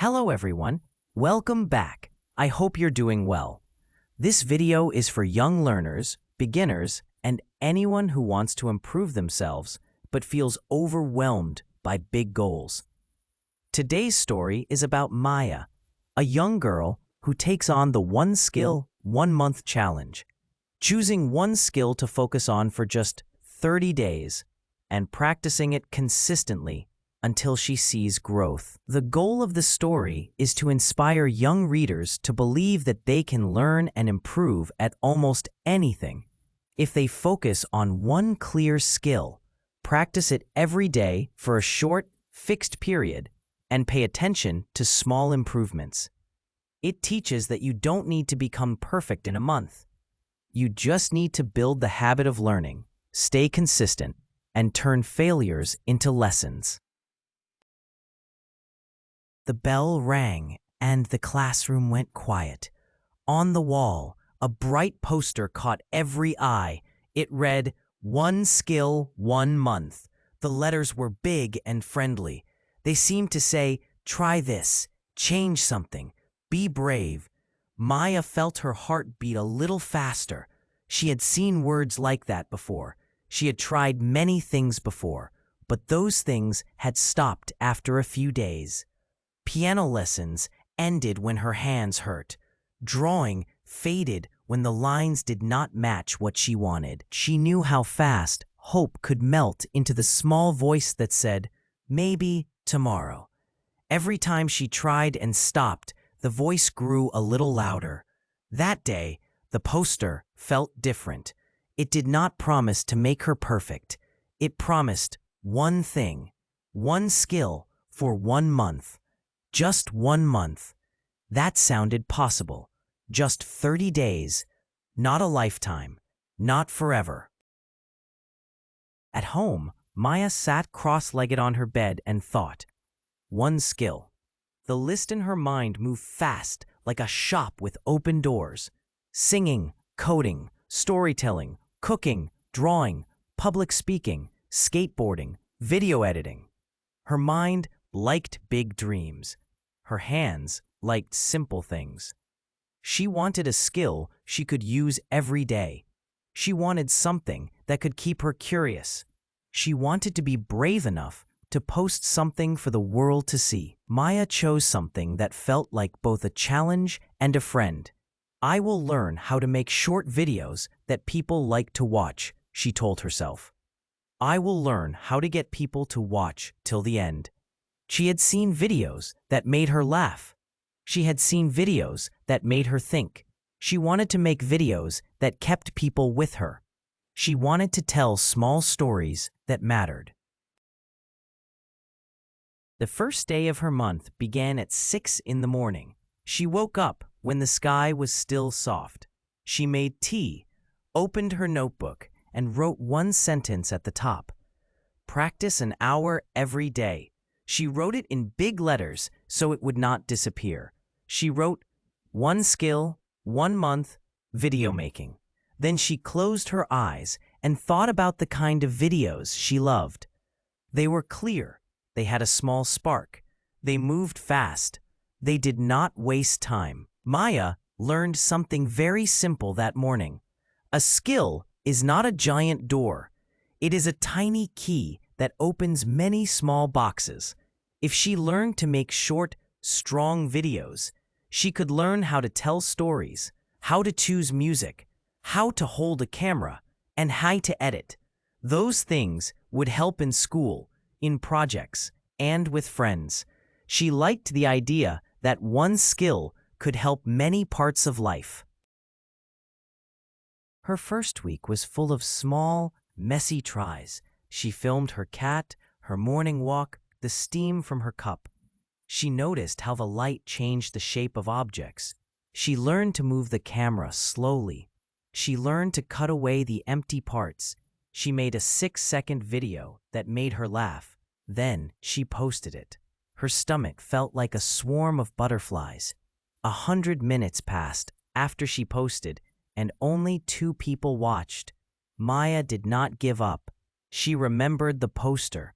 Hello everyone, welcome back. I hope you're doing well. This video is for young learners, beginners, and anyone who wants to improve themselves but feels overwhelmed by big goals. Today's story is about Maya, a young girl who takes on the One Skill, 1 Month challenge, choosing one skill to focus on for just 30 days and practicing it consistently until she sees growth. The goal of the story is to inspire young readers to believe that they can learn and improve at almost anything if they focus on one clear skill, practice it every day for a short, fixed period, and pay attention to small improvements. It teaches that you don't need to become perfect in a month. You just need to build the habit of learning, stay consistent, and turn failures into lessons. The bell rang, and the classroom went quiet. On the wall, a bright poster caught every eye. It read, "One Skill, 1 Month." The letters were big and friendly. They seemed to say, "Try this, change something, be brave." Maya felt her heart beat a little faster. She had seen words like that before. She had tried many things before, but those things had stopped after a few days. Piano lessons ended when her hands hurt. Drawing faded when the lines did not match what she wanted. She knew how fast hope could melt into the small voice that said, "Maybe tomorrow." Every time she tried and stopped, the voice grew a little louder. That day, the poster felt different. It did not promise to make her perfect. It promised one thing, one skill for 1 month. Just 1 month. That sounded possible. Just 30 days. Not a lifetime. Not forever. At home, Maya sat cross-legged on her bed and thought. One skill. The list in her mind moved fast, like a shop with open doors. Singing, coding, storytelling, cooking, drawing, public speaking, skateboarding, video editing. Her mind liked big dreams. Her hands liked simple things. She wanted a skill she could use every day. She wanted something that could keep her curious. She wanted to be brave enough to post something for the world to see. Maya chose something that felt like both a challenge and a friend. "I will learn how to make short videos that people like to watch," she told herself. "I will learn how to get people to watch till the end." She had seen videos that made her laugh. She had seen videos that made her think. She wanted to make videos that kept people with her. She wanted to tell small stories that mattered. The first day of her month began at 6 in the morning. She woke up when the sky was still soft. She made tea, opened her notebook, and wrote one sentence at the top. Practice an hour every day. She wrote it in big letters so it would not disappear. She wrote, "One skill, 1 month, video making." Then she closed her eyes and thought about the kind of videos she loved. They were clear. They had a small spark. They moved fast. They did not waste time. Maya learned something very simple that morning. A skill is not a giant door. It is a tiny key that opens many small boxes. If she learned to make short, strong videos, she could learn how to tell stories, how to choose music, how to hold a camera, and how to edit. Those things would help in school, in projects, and with friends. She liked the idea that one skill could help many parts of life. Her first week was full of small, messy tries. She filmed her cat, her morning walk, the steam from her cup. She noticed how the light changed the shape of objects. She learned to move the camera slowly. She learned to cut away the empty parts. She made a 6-second video that made her laugh. Then she posted it. Her stomach felt like a swarm of butterflies. 100 minutes passed after she posted, and only 2 people watched. Maya did not give up. She remembered the poster.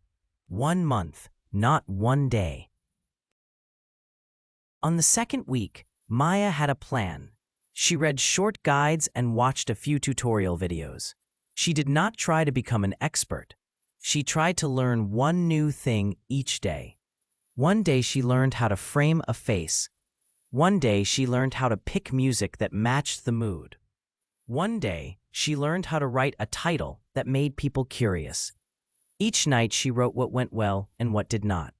1 month, not 1 day. On the second week, Maya had a plan. She read short guides and watched a few tutorial videos. She did not try to become an expert. She tried to learn one new thing each day. One day she learned how to frame a face. One day she learned how to pick music that matched the mood. One day she learned how to write a title that made people curious. Each night she wrote what went well and what did not.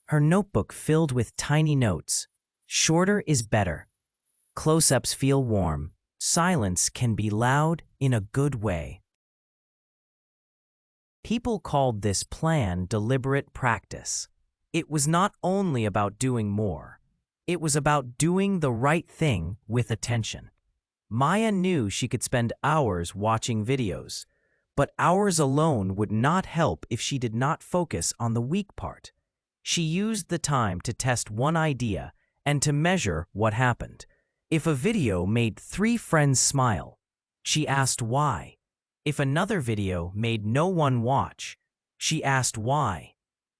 Her notebook filled with tiny notes. Shorter is better. Close-ups feel warm. Silence can be loud in a good way. People called this plan deliberate practice. It was not only about doing more. It was about doing the right thing with attention. Maya knew she could spend hours watching videos, but hours alone would not help if she did not focus on the weak part. She used the time to test one idea and to measure what happened. If a video made 3 friends smile, she asked why. If another video made no one watch, she asked why.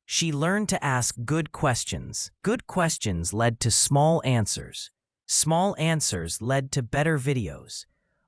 She learned to ask good questions. Good questions led to small answers. Small answers led to better videos.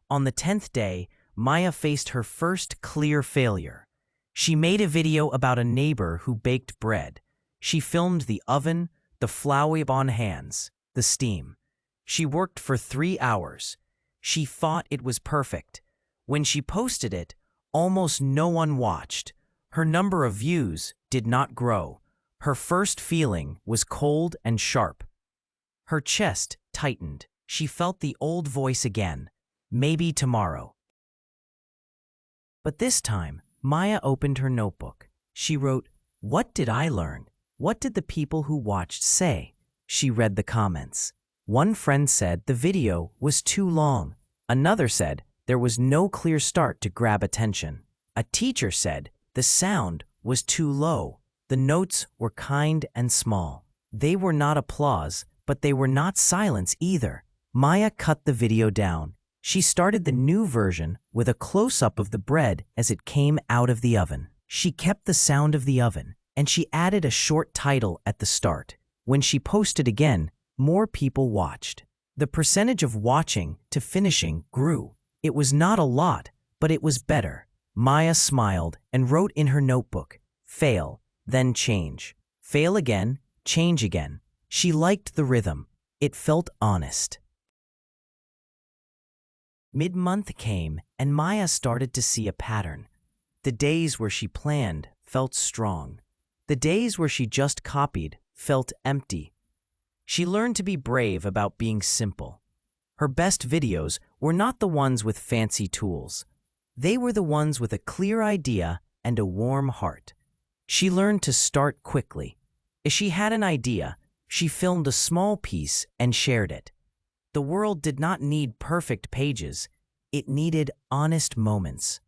On the 10th day, Maya faced her first clear failure. She made a video about a neighbor who baked bread. She filmed the oven, the flour on hands, the steam. She worked for 3 hours. She thought it was perfect. When she posted it, almost no one watched. Her number of views did not grow. Her first feeling was cold and sharp. Her chest tightened. She felt the old voice again. Maybe tomorrow. But this time, Maya opened her notebook. She wrote, "What did I learn? What did the people who watched say?" She read the comments. One friend said the video was too long. Another said there was no clear start to grab attention. A teacher said the sound was too low. The notes were kind and small. They were not applause, but they were not silence either. Maya cut the video down. She started the new version with a close-up of the bread as it came out of the oven. She kept the sound of the oven, and she added a short title at the start. When she posted again, more people watched. The percentage of watching to finishing grew. It was not a lot, but it was better. Maya smiled and wrote in her notebook, "Fail, then change. Fail again, change again." She liked the rhythm. It felt honest. Mid-month came, and Maya started to see a pattern. The days where she planned felt strong. The days where she just copied felt empty. She learned to be brave about being simple. Her best videos were not the ones with fancy tools. They were the ones with a clear idea and a warm heart. She learned to start quickly. If she had an idea, she filmed a small piece and shared it. The world did not need perfect pages. It needed honest moments.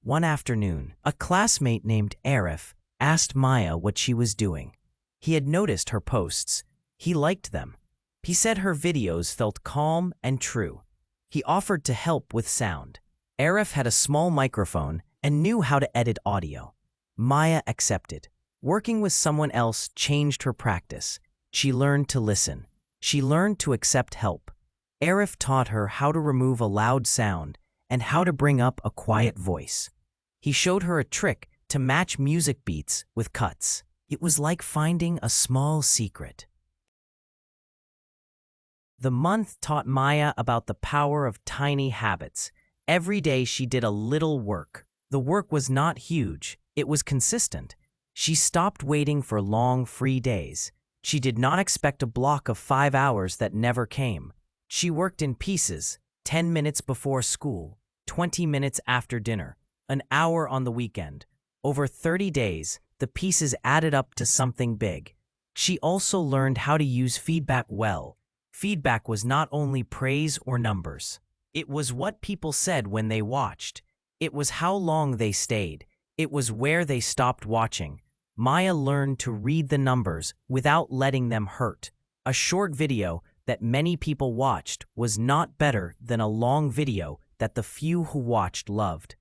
One afternoon, a classmate named Arif asked Maya what she was doing. He had noticed her posts. He liked them. He said her videos felt calm and true. He offered to help with sound. Arif had a small microphone and knew how to edit audio. Maya accepted. Working with someone else changed her practice. She learned to listen. She learned to accept help. Arif taught her how to remove a loud sound and how to bring up a quiet voice. He showed her a trick to match music beats with cuts. It was like finding a small secret. The month taught Maya about the power of tiny habits. Every day she did a little work. The work was not huge. It was consistent. She stopped waiting for long, free days. She did not expect a block of 5 hours that never came. She worked in pieces, 10 minutes before school, 20 minutes after dinner, an hour on the weekend. Over 30 days, the pieces added up to something big. She also learned how to use feedback well. Feedback was not only praise or numbers. It was what people said when they watched. It was how long they stayed. It was where they stopped watching. Maya learned to read the numbers without letting them hurt. A short video that many people watched was not better than a long video that the few who watched loved.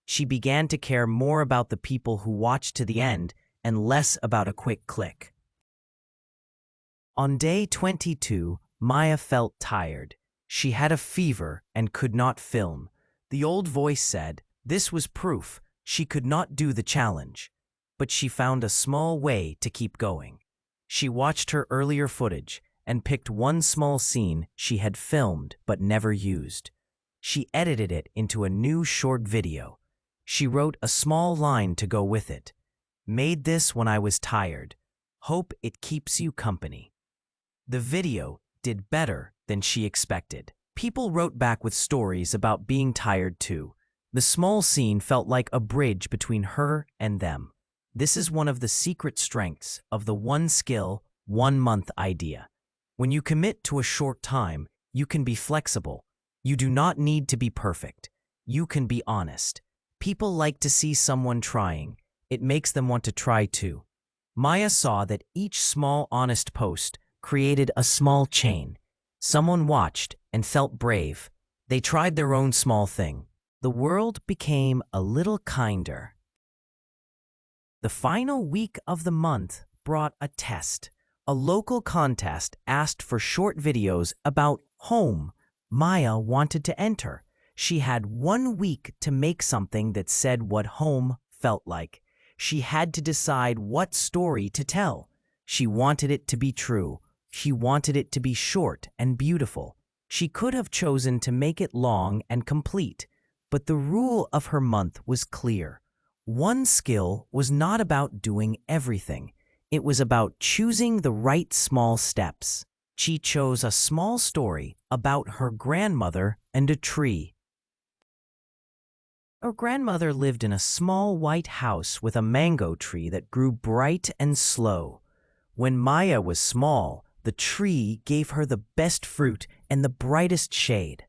She began to care more about the people who watched to the end and less about a quick click. On day 22, Maya felt tired. She had a fever and could not film. The old voice said this was proof she could not do the challenge. But she found a small way to keep going. She watched her earlier footage and picked one small scene she had filmed but never used. She edited it into a new short video. She wrote a small line to go with it. Made this when I was tired. Hope it keeps you company. The video did better than she expected. People wrote back with stories about being tired too. The small scene felt like a bridge between her and them. This is one of the secret strengths of the one skill, 1 month idea. When you commit to a short time, you can be flexible. You do not need to be perfect. You can be honest. People like to see someone trying. It makes them want to try too. Maya saw that each small honest post created a small chain. Someone watched and felt brave. They tried their own small thing. The world became a little kinder. The final week of the month brought a test. A local contest asked for short videos about home. Maya wanted to enter. She had 1 week to make something that said what home felt like. She had to decide what story to tell. She wanted it to be true. She wanted it to be short and beautiful. She could have chosen to make it long and complete, but the rule of her month was clear. One skill was not about doing everything. It was about choosing the right small steps. She chose a small story about her grandmother and a tree. Her grandmother lived in a small white house with a mango tree that grew bright and slow. When Maya was small, the tree gave her the best fruit and the brightest shade.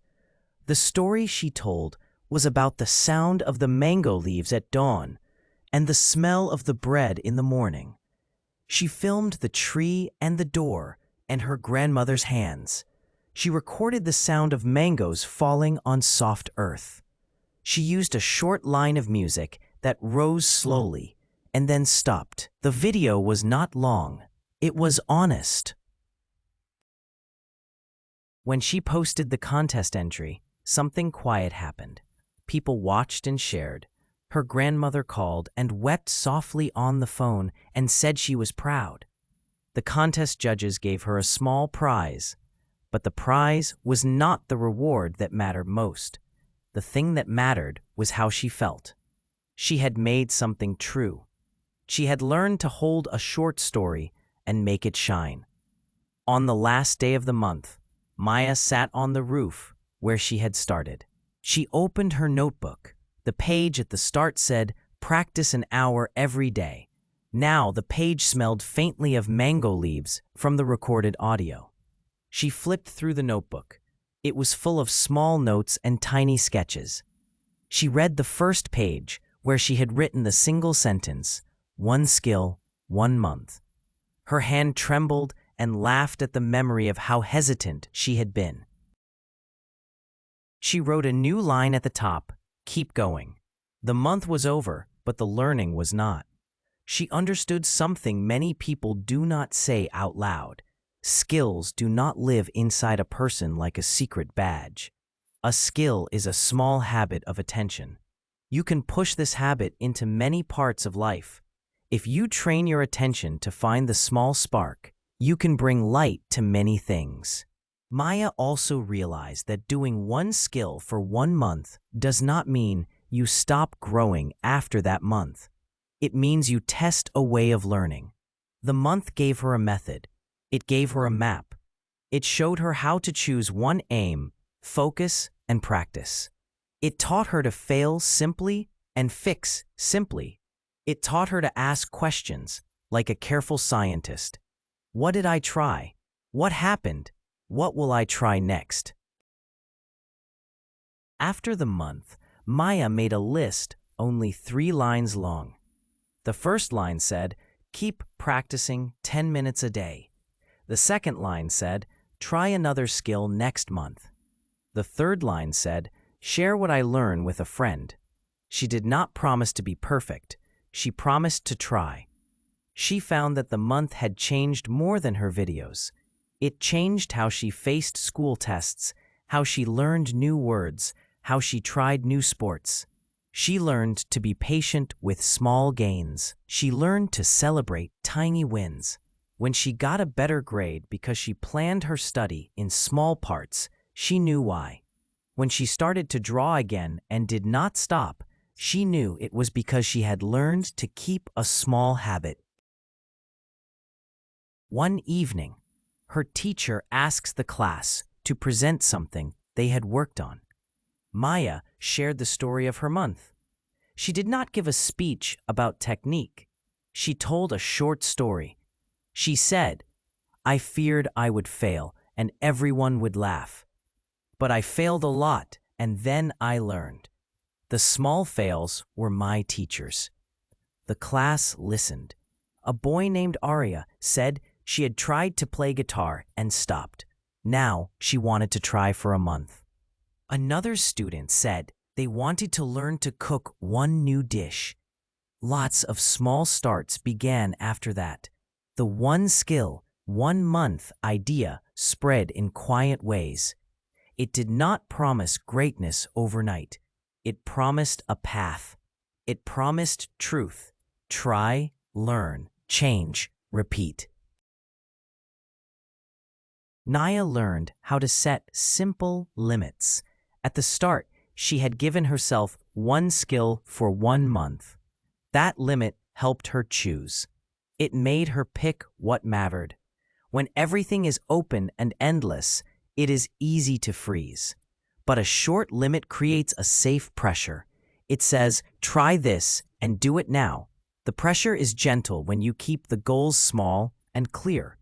The story she told was about the sound of the mango leaves at dawn and the smell of the bread in the morning. She filmed the tree and the door and her grandmother's hands. She recorded the sound of mangoes falling on soft earth. She used a short line of music that rose slowly and then stopped. The video was not long. It was honest. When she posted the contest entry, something quiet happened. People watched and shared. Her grandmother called and wept softly on the phone and said she was proud. The contest judges gave her a small prize, but the prize was not the reward that mattered most. The thing that mattered was how she felt. She had made something true. She had learned to hold a short story and make it shine. On the last day of the month, Maya sat on the roof where she had started. She opened her notebook. The page at the start said, "Practice an hour every day." Now the page smelled faintly of mango leaves from the recorded audio. She flipped through the notebook. It was full of small notes and tiny sketches. She read the first page, where she had written the single sentence, "1 skill, 1 month." Her hand trembled and laughed at the memory of how hesitant she had been. She wrote a new line at the top, "Keep going." The month was over, but the learning was not. She understood something many people do not say out loud. Skills do not live inside a person like a secret badge. A skill is a small habit of attention. You can push this habit into many parts of life. If you train your attention to find the small spark, you can bring light to many things. Maya also realized that doing one skill for 1 month does not mean you stop growing after that month. It means you test a way of learning. The month gave her a method. It gave her a map. It showed her how to choose one aim, focus, and practice. It taught her to fail simply and fix simply. It taught her to ask questions, like a careful scientist. What did I try? What happened? What will I try next? After the month, Maya made a list only 3 lines long. The first line said, "Keep practicing 10 minutes a day." The second line said, "Try another skill next month." The third line said, "Share what I learn with a friend." She did not promise to be perfect. She promised to try. She found that the month had changed more than her videos. It changed how she faced school tests, how she learned new words, how she tried new sports. She learned to be patient with small gains. She learned to celebrate tiny wins. When she got a better grade because she planned her study in small parts, she knew why. When she started to draw again and did not stop, she knew it was because she had learned to keep a small habit. One evening, her teacher asks the class to present something they had worked on. Maya shared the story of her month. She did not give a speech about technique. She told a short story. She said, "I feared I would fail and everyone would laugh. But I failed a lot and then I learned. The small fails were my teachers." The class listened. A boy named Arya said she had tried to play guitar and stopped. Now she wanted to try for a month. Another student said they wanted to learn to cook one new dish. Lots of small starts began after that. The one skill, 1 month idea spread in quiet ways. It did not promise greatness overnight. It promised a path. It promised truth. Try, learn, change, repeat. Naya learned how to set simple limits. At the start, she had given herself one skill for 1 month. That limit helped her choose. It made her pick what mattered. When everything is open and endless, it is easy to freeze. But a short limit creates a safe pressure. It says, try this and do it now. The pressure is gentle when you keep the goals small and clear.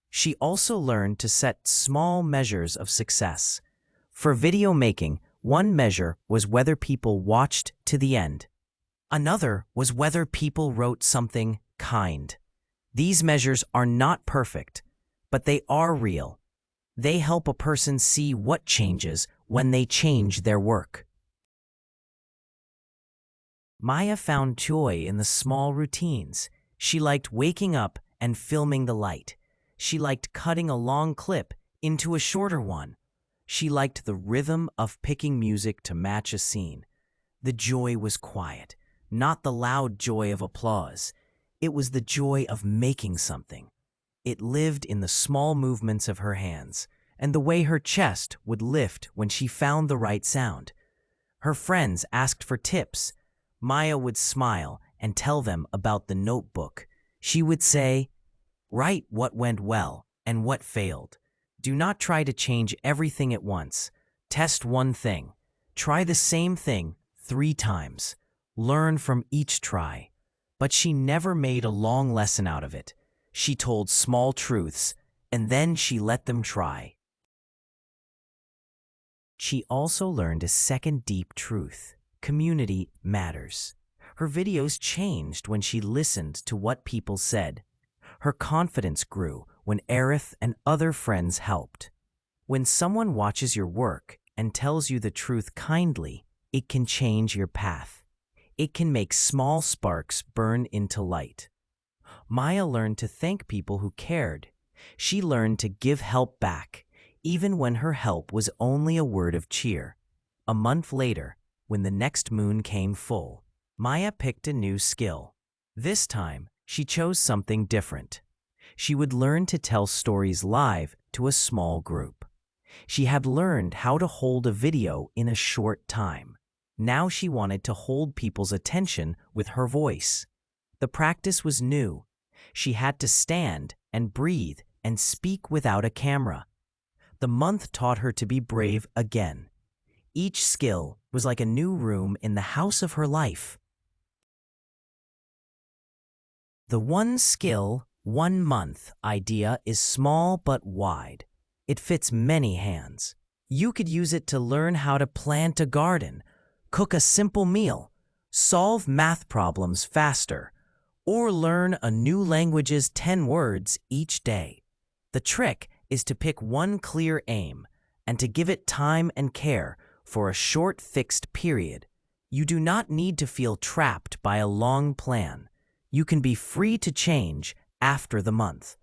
She also learned to set small measures of success. For video making, one measure was whether people watched to the end. Another was whether people wrote something kind. These measures are not perfect, but they are real. They help a person see what changes when they change their work. Maya found joy in the small routines. She liked waking up and filming the light. She liked cutting a long clip into a shorter one. She liked the rhythm of picking music to match a scene. The joy was quiet, not the loud joy of applause. It was the joy of making something. It lived in the small movements of her hands and the way her chest would lift when she found the right sound. Her friends asked for tips. Maya would smile and tell them about the notebook. She would say, "Write what went well and what failed. Do not try to change everything at once. Test one thing. Try the same thing 3 times. Learn from each try." But she never made a long lesson out of it. She told small truths, and then she let them try. She also learned a second deep truth. Community matters. Her videos changed when she listened to what people said. Her confidence grew when Aerith and other friends helped. When someone watches your work and tells you the truth kindly, it can change your path. It can make small sparks burn into light. Maya learned to thank people who cared. She learned to give help back, even when her help was only a word of cheer. A month later, when the next moon came full, Maya picked a new skill. This time, she chose something different. She would learn to tell stories live to a small group. She had learned how to hold a video in a short time. Now she wanted to hold people's attention with her voice. The practice was new. She had to stand and breathe and speak without a camera. The month taught her to be brave again. Each skill was like a new room in the house of her life. The one skill, 1 month idea is small but wide. It fits many hands. You could use it to learn how to plant a garden, cook a simple meal, solve math problems faster, or learn a new language's 10 words each day. The trick is to pick one clear aim and to give it time and care for a short fixed period. You do not need to feel trapped by a long plan. You can be free to change after the month.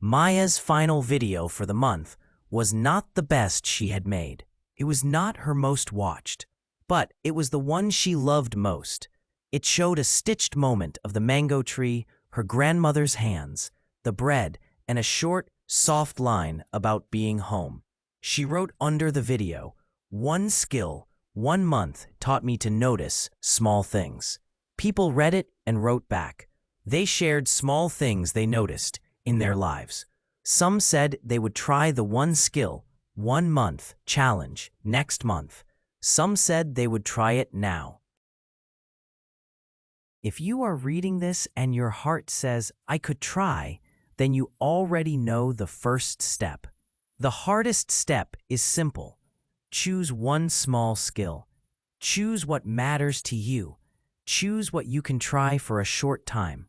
Maya's final video for the month was not the best she had made. It was not her most watched, but it was the one she loved most. It showed a stitched moment of the mango tree, her grandmother's hands, the bread, and a short, soft line about being home. She wrote under the video, "One skill, 1 month taught me to notice small things." People read it and wrote back. They shared small things they noticed in their lives. Some said they would try the one skill, 1 month challenge next month. Some said they would try it now. If you are reading this and your heart says, "I could try," then you already know the first step. The hardest step is simple. Choose one small skill. Choose what matters to you. Choose what you can try for a short time.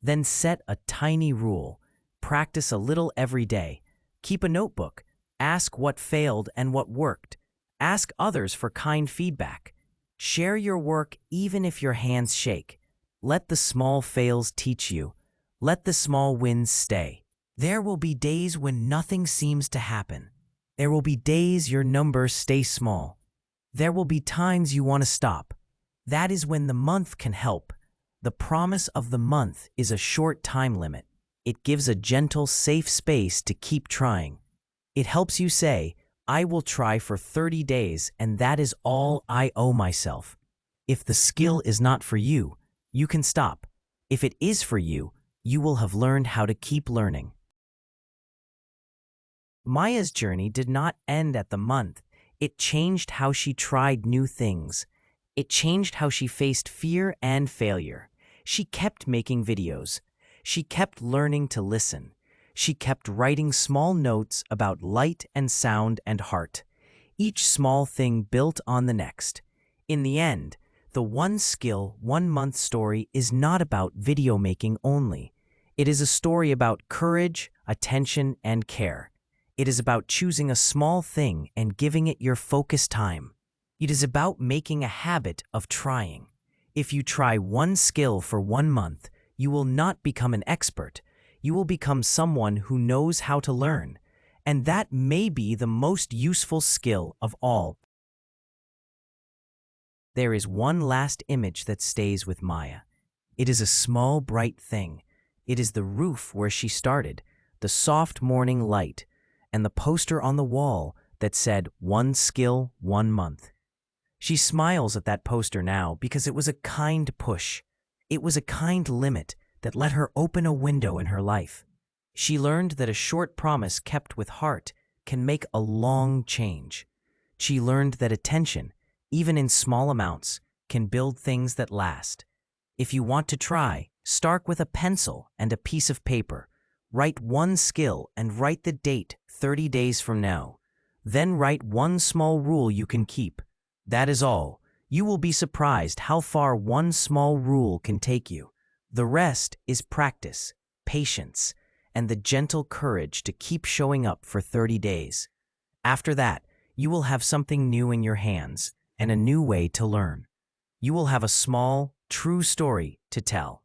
Then set a tiny rule. Practice a little every day. Keep a notebook. Ask what failed and what worked. Ask others for kind feedback. Share your work even if your hands shake. Let the small fails teach you. Let the small wins stay. There will be days when nothing seems to happen. There will be days your numbers stay small. There will be times you want to stop. That is when the month can help. The promise of the month is a short time limit. It gives a gentle, safe space to keep trying. It helps you say, "I will try for 30 days and that is all I owe myself." If the skill is not for you, you can stop. If it is for you, you will have learned how to keep learning. Maya's journey did not end at the month. It changed how she tried new things. It changed how she faced fear and failure. She kept making videos. She kept learning to listen. She kept writing small notes about light and sound and heart. Each small thing built on the next. In the end, the one skill, 1 month story is not about video making only. It is a story about courage, attention, and care. It is about choosing a small thing and giving it your focused time. It is about making a habit of trying. If you try one skill for 1 month, you will not become an expert. You will become someone who knows how to learn. And that may be the most useful skill of all. There is one last image that stays with Maya. It is a small, bright thing. It is the roof where she started, the soft morning light, and the poster on the wall that said, "One skill, 1 month." She smiles at that poster now because it was a kind push. It was a kind limit that let her open a window in her life. She learned that a short promise kept with heart can make a long change. She learned that attention, even in small amounts, can build things that last. If you want to try, start with a pencil and a piece of paper. Write one skill and write the date 30 days from now. Then write one small rule you can keep. That is all. You will be surprised how far one small rule can take you. The rest is practice, patience, and the gentle courage to keep showing up for 30 days. After that, you will have something new in your hands and a new way to learn. You will have a small, true story to tell.